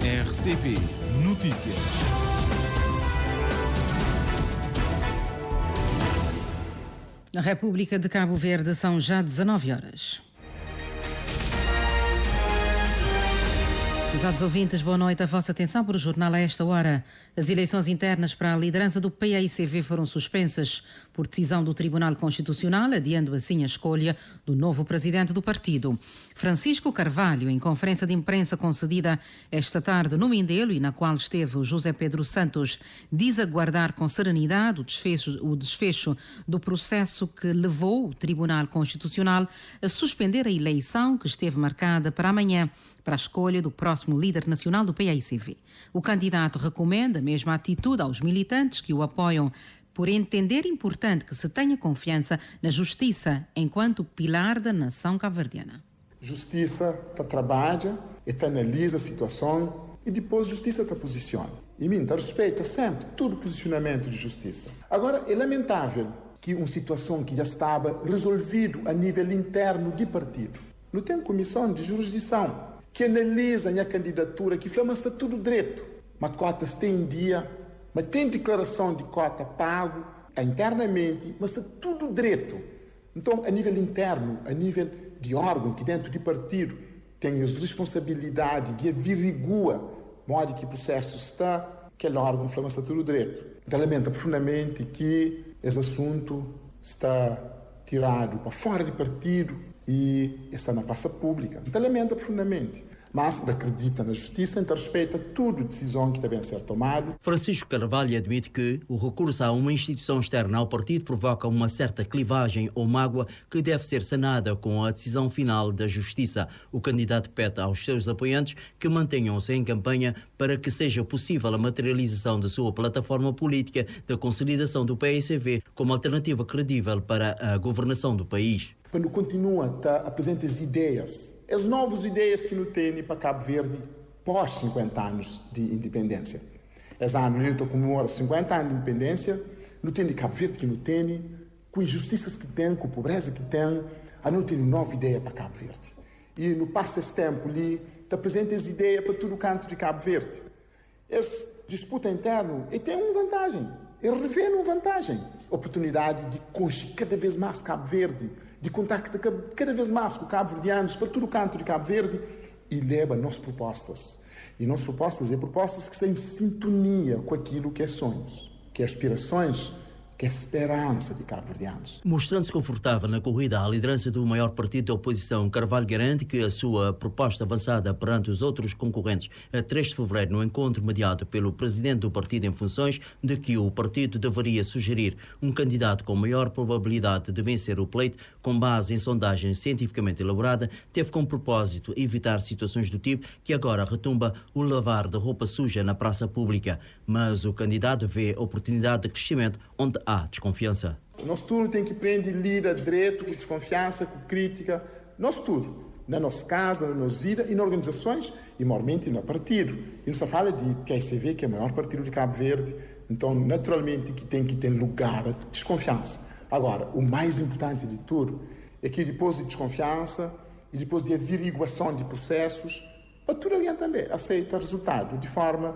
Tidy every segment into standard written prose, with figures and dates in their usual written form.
RCP Notícias. Na República de Cabo Verde são já 19 horas. Prezados ouvintes, boa noite. A vossa atenção para o jornal a esta hora. As eleições internas para a liderança do PAICV foram suspensas por decisão do Tribunal Constitucional, adiando assim a escolha do novo presidente do partido. Francisco Carvalho, em conferência de imprensa concedida esta tarde no Mindelo e na qual esteve o José Pedro Santos, diz aguardar com serenidade o desfecho do processo que levou o Tribunal Constitucional a suspender a eleição que esteve marcada para amanhã, para a escolha do próximo líder nacional do PAICV. O candidato recomenda a mesma atitude aos militantes que o apoiam, por entender importante que se tenha confiança na justiça enquanto pilar da nação cabo-verdiana. Justiça trabalha e analisa a situação e depois justiça posiciona. E mim respeita sempre todo posicionamento de justiça. Agora, é lamentável que uma situação que já estava resolvida a nível interno de partido. Não tem comissão de jurisdição que analisam a candidatura, que falam está tudo direito. Mas cotas tem em dia, mas tem declaração de cota pago internamente, mas está tudo direito. Então, a nível interno, a nível de órgão que dentro de partido tem as responsabilidades de averiguar modo que o processo está, aquele órgão fala está tudo direito. Então, lamento profundamente que esse assunto está tirado para fora de partido e está na praça pública. Então, lamenta profundamente. Mas acredita na justiça, então respeita toda a decisão que deve ser tomada. Francisco Carvalho admite que o recurso a uma instituição externa ao partido provoca uma certa clivagem ou mágoa que deve ser sanada com a decisão final da justiça. O candidato pede aos seus apoiantes que mantenham-se em campanha para que seja possível a materialização da sua plataforma política da consolidação do PAICV como alternativa credível para a governação do país. Quando continua a apresentar as ideias, as novas ideias que não tem para Cabo Verde pós 50 anos de independência. Esse ano ele comemora 50 anos de independência, não tem de Cabo Verde que não tem, com injustiças que tem, com pobreza que tem, não tem nova ideia para Cabo Verde. E no passo esse tempo ali, apresenta as ideias para todo o canto de Cabo Verde. Essa disputa interna, ele tem uma vantagem, ele revê uma vantagem, oportunidade de conhecer cada vez mais Cabo Verde, de contacto cada vez mais com cabo-verdianos para todo o canto de Cabo Verde e leva nossas propostas. E nossas propostas são propostas que estão em sintonia com aquilo que é sonhos, que é aspirações, que é esperança de cabo-verdianos. Mostrando-se confortável na corrida à liderança do maior partido da oposição, Carvalho garante que a sua proposta avançada perante os outros concorrentes a 3 de fevereiro, no encontro mediado pelo presidente do partido em funções, de que o partido deveria sugerir um candidato com maior probabilidade de vencer o pleito, com base em sondagem cientificamente elaborada, teve como propósito evitar situações do tipo que agora retumba o lavar de roupa suja na praça pública. Mas o candidato vê oportunidade de crescimento onde há desconfiança. Nosso turno tem que aprender a lidar direito com desconfiança, com crítica. Nosso turno, na nossa casa, na nossa vida e nas organizações e, moralmente, no partido. E não se fala de PAICV, que é o maior partido de Cabo Verde, então, naturalmente, que tem que ter lugar a desconfiança. Agora, o mais importante de tudo é que depois de desconfiança e depois de averiguação de processos, para tudo alguém também aceita o resultado de forma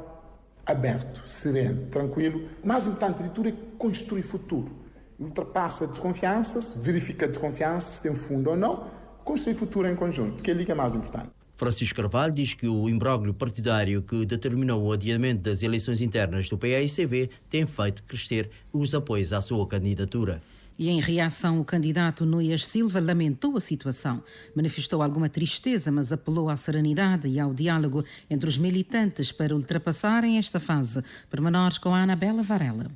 aberto, sereno, tranquilo. O mais importante de tudo é construir futuro. Ultrapassa desconfianças, verifica a desconfiança, se tem fundo ou não, construir futuro em conjunto, que é ali que é mais importante. Francisco Carvalho diz que o imbróglio partidário que determinou o adiamento das eleições internas do PAICV tem feito crescer os apoios à sua candidatura. E em reação, o candidato Nuias Silva lamentou a situação. Manifestou alguma tristeza, mas apelou à serenidade e ao diálogo entre os militantes para ultrapassarem esta fase. Pormenores com a Anabela Varela.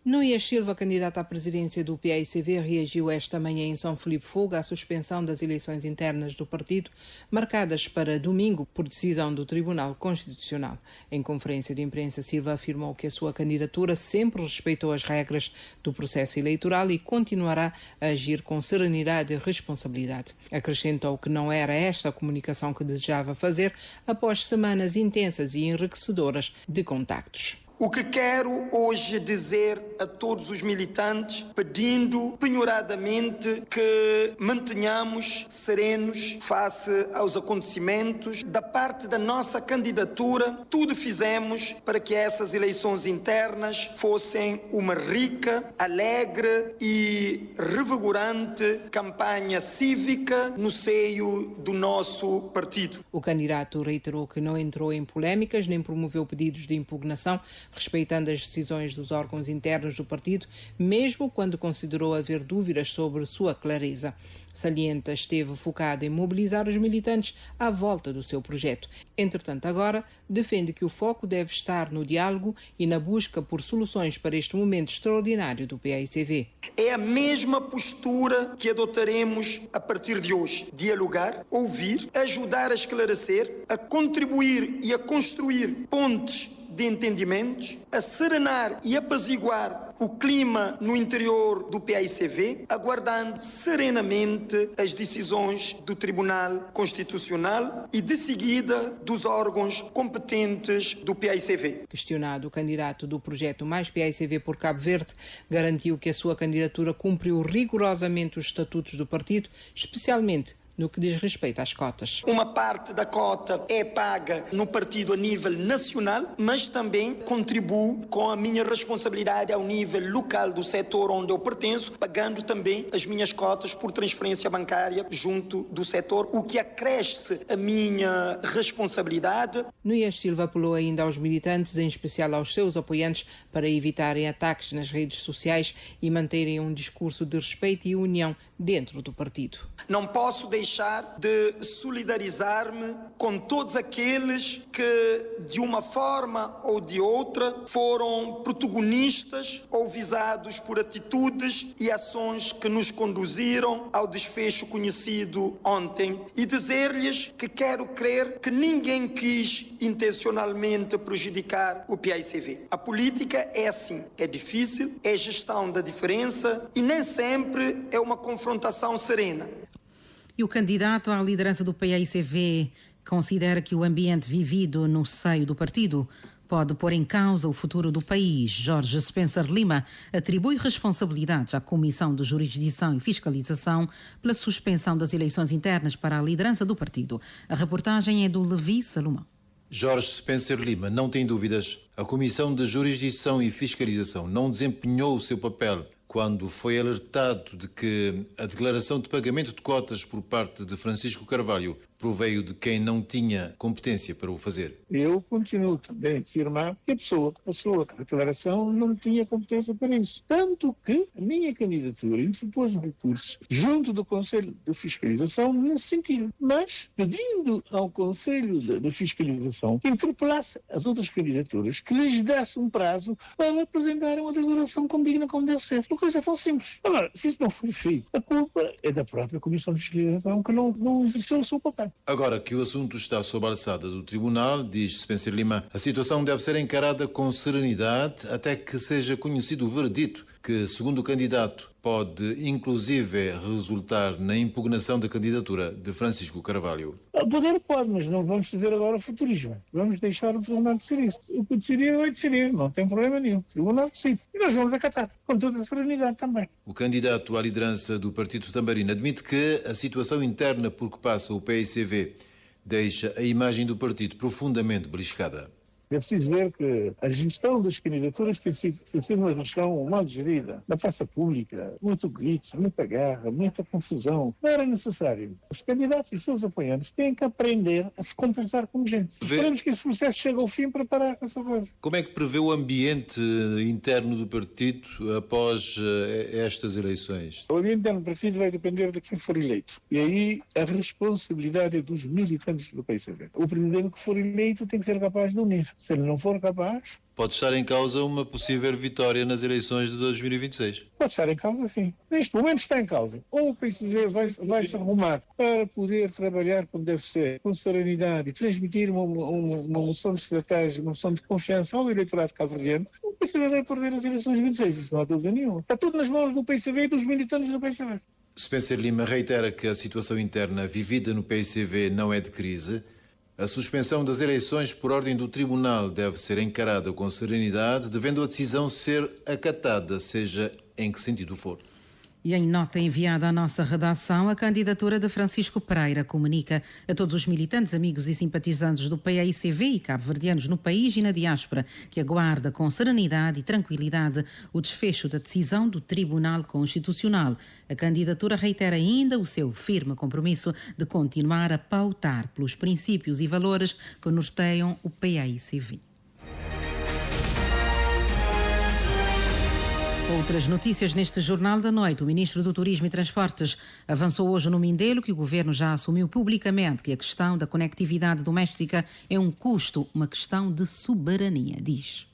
Nuias Silva, candidata à presidência do PAICV, reagiu esta manhã em São Filipe Fogo à suspensão das eleições internas do partido, marcadas para domingo por decisão do Tribunal Constitucional. Em conferência de imprensa, Silva afirmou que a sua candidatura sempre respeitou as regras do processo eleitoral e continuará a agir com serenidade e responsabilidade. Acrescentou que não era esta a comunicação que desejava fazer após semanas intensas e enriquecedoras de contactos. O que quero hoje dizer a todos os militantes, pedindo penhoradamente que mantenhamos serenos face aos acontecimentos. Da parte da nossa candidatura, tudo fizemos para que essas eleições internas fossem uma rica, alegre e revigorante campanha cívica no seio do nosso partido. O candidato reiterou que não entrou em polémicas nem promoveu pedidos de impugnação, respeitando as decisões dos órgãos internos do partido, mesmo quando considerou haver dúvidas sobre sua clareza. Salienta esteve focado em mobilizar os militantes à volta do seu projeto. Entretanto, agora defende que o foco deve estar no diálogo e na busca por soluções para este momento extraordinário do PAICV. É a mesma postura que adotaremos a partir de hoje. Dialogar, ouvir, ajudar a esclarecer, a contribuir e a construir pontes de entendimentos, a serenar e apaziguar o clima no interior do PAICV, aguardando serenamente as decisões do Tribunal Constitucional e, de seguida, dos órgãos competentes do PAICV. Questionado, o candidato do projeto Mais PAICV por Cabo Verde garantiu que a sua candidatura cumpriu rigorosamente os estatutos do partido, especialmente no que diz respeito às cotas. Uma parte da cota é paga no partido a nível nacional, mas também contribuo com a minha responsabilidade ao nível local do setor onde eu pertenço, pagando também as minhas cotas por transferência bancária junto do setor, o que acresce a minha responsabilidade. Núñez Silva apelou ainda aos militantes, em especial aos seus apoiantes, para evitarem ataques nas redes sociais e manterem um discurso de respeito e união dentro do partido. Não posso deixar de solidarizar-me com todos aqueles que, de uma forma ou de outra, foram protagonistas ou visados por atitudes e ações que nos conduziram ao desfecho conhecido ontem, e dizer-lhes que quero crer que ninguém quis intencionalmente prejudicar o PAICV. A política é assim, é difícil, é gestão da diferença e nem sempre é uma confrontação serena. E o candidato à liderança do PAICV considera que o ambiente vivido no seio do partido pode pôr em causa o futuro do país. Jorge Spencer Lima atribui responsabilidades à Comissão de Jurisdição e Fiscalização pela suspensão das eleições internas para a liderança do partido. A reportagem é do Levi Salomão. Jorge Spencer Lima não tem dúvidas. A Comissão de Jurisdição e Fiscalização não desempenhou o seu papel quando foi alertado de que a declaração de pagamento de cotas por parte de Francisco Carvalho proveio de quem não tinha competência para o fazer. Eu continuo também a afirmar que a pessoa que passou a declaração não tinha competência para isso. Tanto que a minha candidatura interpôs um recurso junto do Conselho de Fiscalização nesse sentido. Mas pedindo ao Conselho de Fiscalização que interpelasse as outras candidaturas, que lhes desse um prazo para apresentarem uma declaração condigna como deve ser. Uma coisa tão simples. Agora, se isso não foi feito, a culpa é da própria Comissão de Fiscalização que não exerceu o seu papel. Agora que o assunto está sob a alçada do Tribunal, diz Spencer Lima, a situação deve ser encarada com serenidade até que seja conhecido o veredito, que, segundo o candidato, pode inclusive resultar na impugnação da candidatura de Francisco Carvalho. O poder pode, mas não vamos fazer agora futurismo. Vamos deixar o Tribunal decidir. O que decidir vai decidir, não tem problema nenhum. O Tribunal decide. E nós vamos acatar, com toda a serenidade também. O candidato à liderança do Partido Tamborino admite que a situação interna por que passa o PAICV deixa a imagem do partido profundamente beliscada. É preciso ver que a gestão das candidaturas tem sido uma gestão mal gerida. Na praça pública, muito grito, muita guerra, muita confusão. Não era necessário. Os candidatos e seus apoiantes têm que aprender a se comportar como gente. Esperemos que esse processo chegue ao fim para parar com essa coisa. Como é que prevê o ambiente interno do partido após estas eleições? O ambiente interno do partido vai depender de quem for eleito. E aí a responsabilidade é dos militantes do PAICV. O presidente que for eleito tem que ser capaz de unir. Se ele não for capaz... Pode estar em causa uma possível vitória nas eleições de 2026? Pode estar em causa, sim. Neste momento está em causa. Ou o PAICV vai se arrumar para poder trabalhar como deve ser, com serenidade, e transmitir uma moção de estratégia, uma moção de confiança ao eleitorado cabo-verdiano, o PAICV vai perder as eleições de 26, isso não há dúvida nenhuma. Está tudo nas mãos do PAICV e dos militantes do PAICV. Spencer Lima reitera que a situação interna vivida no PAICV não é de crise, A suspensão das eleições por ordem do Tribunal deve ser encarada com serenidade, devendo a decisão ser acatada, seja em que sentido for. E em nota enviada à nossa redação, a candidatura de Francisco Pereira comunica a todos os militantes, amigos e simpatizantes do PAICV e cabo-verdianos no país e na diáspora que aguarda com serenidade e tranquilidade o desfecho da decisão do Tribunal Constitucional. A candidatura reitera ainda o seu firme compromisso de continuar a pautar pelos princípios e valores que norteiam o PAICV. Outras notícias neste Jornal da Noite. O Ministro do Turismo e Transportes avançou hoje no Mindelo que o Governo já assumiu publicamente que a questão da conectividade doméstica é um custo, uma questão de soberania, diz.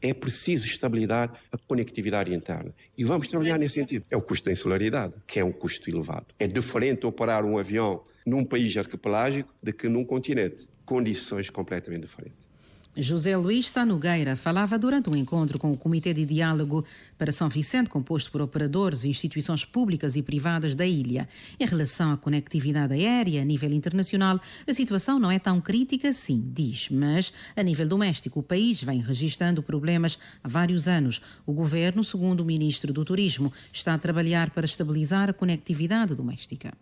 É preciso estabilizar a conectividade interna. E vamos trabalhar nesse sentido. É o custo da insularidade, que é um custo elevado. É diferente operar um avião num país arquipelágico do que num continente. Condições completamente diferentes. José Luís Sá Nogueira falava durante um encontro com o Comitê de Diálogo para São Vicente, composto por operadores e instituições públicas e privadas da ilha. Em relação à conectividade aérea a nível internacional, a situação não é tão crítica assim, diz, mas a nível doméstico o país vem registrando problemas há vários anos. O Governo, segundo o Ministro do Turismo, está a trabalhar para estabilizar a conectividade doméstica.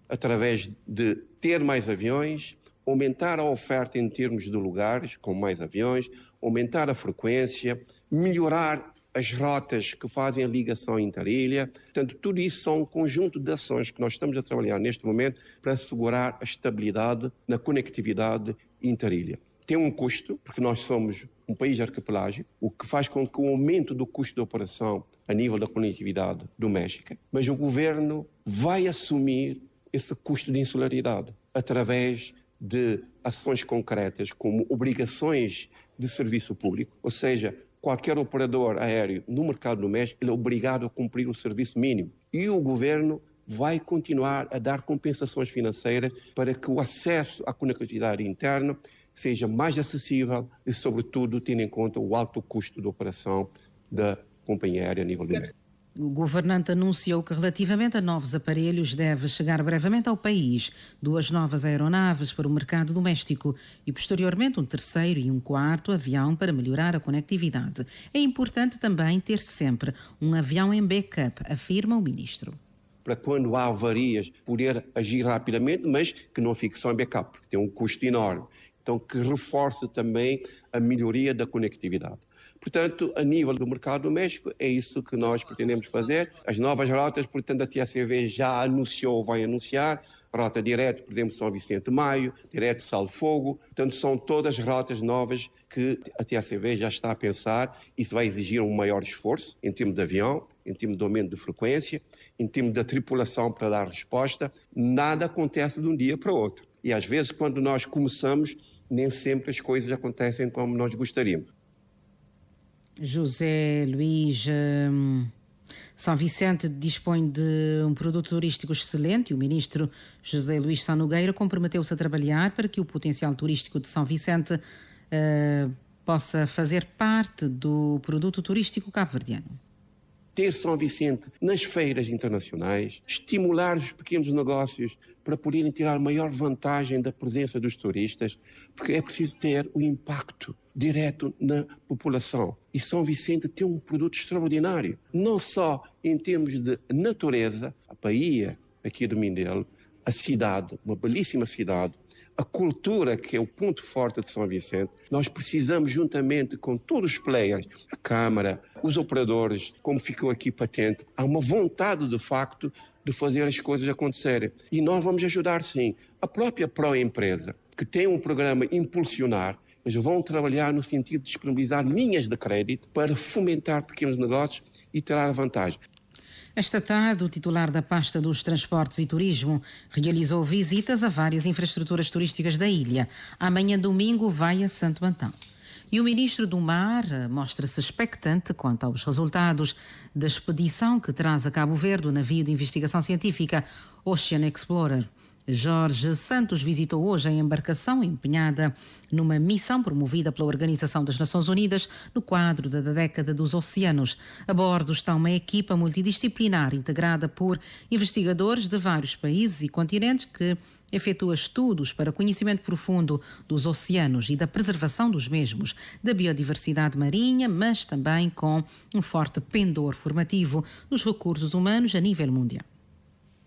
Através de ter mais aviões, aumentar a oferta em termos de lugares, com mais aviões, aumentar a frequência, melhorar as rotas que fazem a ligação interilha. Portanto, tudo isso são um conjunto de ações que nós estamos a trabalhar neste momento para assegurar a estabilidade na conectividade interilha. Tem um custo, porque nós somos um país arquipelágico, o que faz com que o aumento do custo de operação a nível da conectividade doméstica, mas o Governo vai assumir esse custo de insularidade através de ações concretas como obrigações de serviço público, ou seja, qualquer operador aéreo no mercado doméstico ele é obrigado a cumprir o serviço mínimo. E o Governo vai continuar a dar compensações financeiras para que o acesso à conectividade interna seja mais acessível e, sobretudo, tendo em conta o alto custo de operação da companhia aérea a nível doméstico. O governante anunciou que, relativamente a novos aparelhos, deve chegar brevemente ao país 2 novas aeronaves para o mercado doméstico e, posteriormente, um 3º e um 4º avião para melhorar a conectividade. É importante também ter sempre um avião em backup, afirma o ministro. Para quando há avarias, poder agir rapidamente, mas que não fique só em backup, porque tem um custo enorme. Então, que reforce também a melhoria da conectividade. Portanto, a nível do mercado doméstico, é isso que nós pretendemos fazer. As novas rotas, portanto, a TACV já anunciou ou vai anunciar. Rota direto, por exemplo, São Vicente de Maio, direto Sal Fogo. Portanto, são todas rotas novas que a TACV já está a pensar. Isso vai exigir um maior esforço em termos de avião, em termos de aumento de frequência, em termos da tripulação para dar resposta. Nada acontece de um dia para o outro. E às vezes, quando nós começamos, nem sempre as coisas acontecem como nós gostaríamos. José Luís, São Vicente dispõe de um produto turístico excelente e o ministro José Luís Sá Nogueira comprometeu-se a trabalhar para que o potencial turístico de São Vicente possa fazer parte do produto turístico cabo-verdiano. Ter São Vicente nas feiras internacionais, estimular os pequenos negócios para poderem tirar maior vantagem da presença dos turistas, porque é preciso ter o impacto direto na população. E São Vicente tem um produto extraordinário, não só em termos de natureza, a baía aqui do Mindelo, a cidade, uma belíssima cidade, a cultura, que é o ponto forte de São Vicente. Nós precisamos, juntamente com todos os players, a Câmara, os operadores, como ficou aqui patente, há uma vontade, de facto, de fazer as coisas acontecerem. E nós vamos ajudar, sim. A própria Proempresa, que tem um programa Impulsionar, eles vão trabalhar no sentido de disponibilizar linhas de crédito para fomentar pequenos negócios e tirar a vantagem. Esta tarde, o titular da pasta dos Transportes e Turismo realizou visitas a várias infraestruturas turísticas da ilha. Amanhã, domingo, vai a Santo Antão. E o ministro do Mar mostra-se expectante quanto aos resultados da expedição que traz a Cabo Verde o navio de investigação científica Ocean Explorer. Jorge Santos visitou hoje a embarcação empenhada numa missão promovida pela Organização das Nações Unidas no quadro da década dos oceanos. A bordo está uma equipa multidisciplinar integrada por investigadores de vários países e continentes que efetua estudos para conhecimento profundo dos oceanos e da preservação dos mesmos, da biodiversidade marinha, mas também com um forte pendor formativo dos recursos humanos a nível mundial.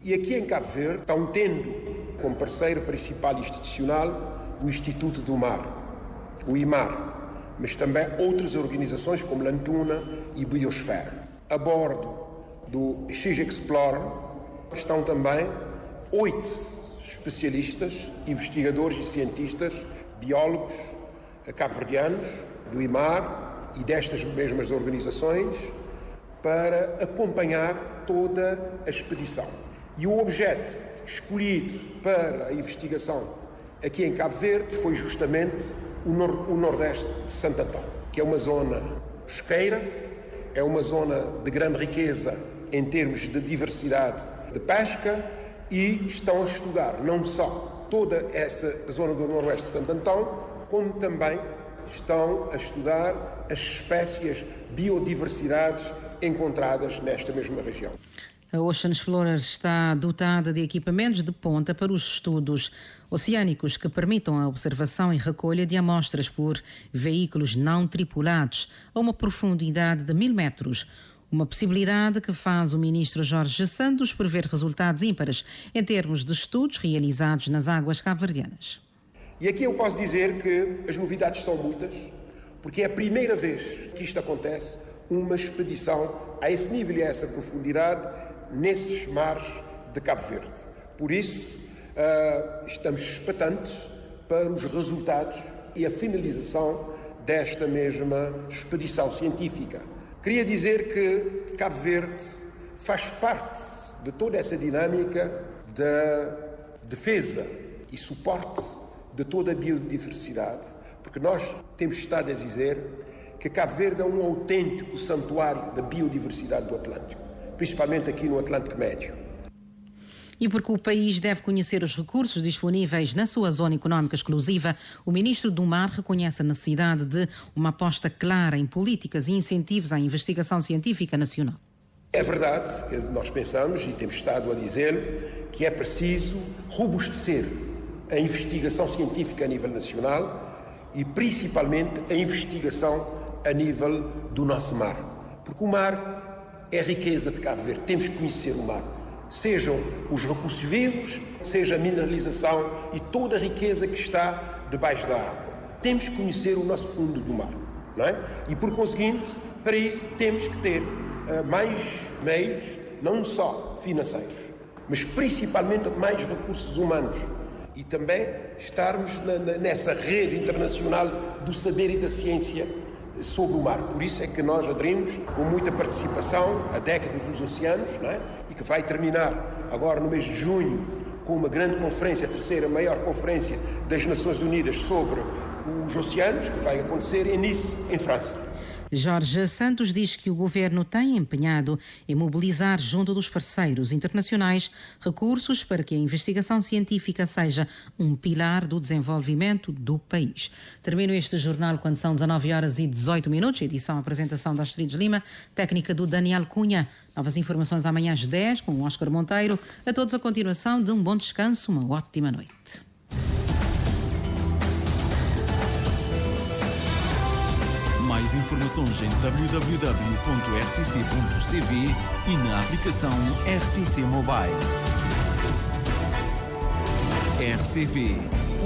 E aqui em Cabo Verde estão tendo como parceiro principal institucional o Instituto do Mar, o IMAR, mas também outras organizações como Lantuna e Biosfera. A bordo do X-Explorer estão também 8 especialistas, investigadores e cientistas, biólogos cabo-verdianos do IMAR e destas mesmas organizações para acompanhar toda a expedição. E o objeto escolhido para a investigação aqui em Cabo Verde foi justamente o nordeste de Santo Antão, que é uma zona pesqueira, é uma zona de grande riqueza em termos de diversidade de pesca e estão a estudar não só toda essa zona do noroeste de Santo Antão, como também estão a estudar as espécies, biodiversidades encontradas nesta mesma região. A Ocean Explorer está dotada de equipamentos de ponta para os estudos oceânicos que permitam a observação e recolha de amostras por veículos não tripulados a uma profundidade de 1000 metros. Uma possibilidade que faz o ministro Jorge Santos prever resultados ímpares em termos de estudos realizados nas águas cabo-verdianas. E aqui eu posso dizer que as novidades são muitas, porque é a primeira vez que isto acontece, uma expedição a esse nível e a essa profundidade nesses mares de Cabo Verde. Por isso, estamos expectantes para os resultados e a finalização desta mesma expedição científica. Queria dizer que Cabo Verde faz parte de toda essa dinâmica da defesa e suporte de toda a biodiversidade, porque nós temos estado a dizer que Cabo Verde é um autêntico santuário da biodiversidade do Atlântico, principalmente aqui no Atlântico Médio. E porque o país deve conhecer os recursos disponíveis na sua zona económica exclusiva, o ministro do Mar reconhece a necessidade de uma aposta clara em políticas e incentivos à investigação científica nacional. É verdade, nós pensamos e temos estado a dizer que é preciso robustecer a investigação científica a nível nacional e principalmente a investigação a nível do nosso mar. Porque o mar é a riqueza de Cabo Verde, temos que conhecer o mar. Sejam os recursos vivos, seja a mineralização e toda a riqueza que está debaixo da água. Temos que conhecer o nosso fundo do mar, não é? E por conseguinte, para isso temos que ter mais meios, não só financeiros, mas principalmente mais recursos humanos e também estarmos nessa rede internacional do saber e da ciência sobre o mar. Por isso é que nós aderimos com muita participação à década dos oceanos, não é? E que vai terminar agora no mês de junho com uma grande conferência, a terceira maior conferência das Nações Unidas sobre os oceanos, que vai acontecer em Nice, em França. Jorge Santos diz que o governo tem empenhado em mobilizar junto dos parceiros internacionais recursos para que a investigação científica seja um pilar do desenvolvimento do país. Termino este jornal quando são 19h18, edição e apresentação da Astrid Lima, técnica do Daniel Cunha. Novas informações amanhã às 10 com o Oscar Monteiro. A todos a continuação de um bom descanso, uma ótima noite. Mais informações em www.rtc.cv e na aplicação RTC Mobile. RCV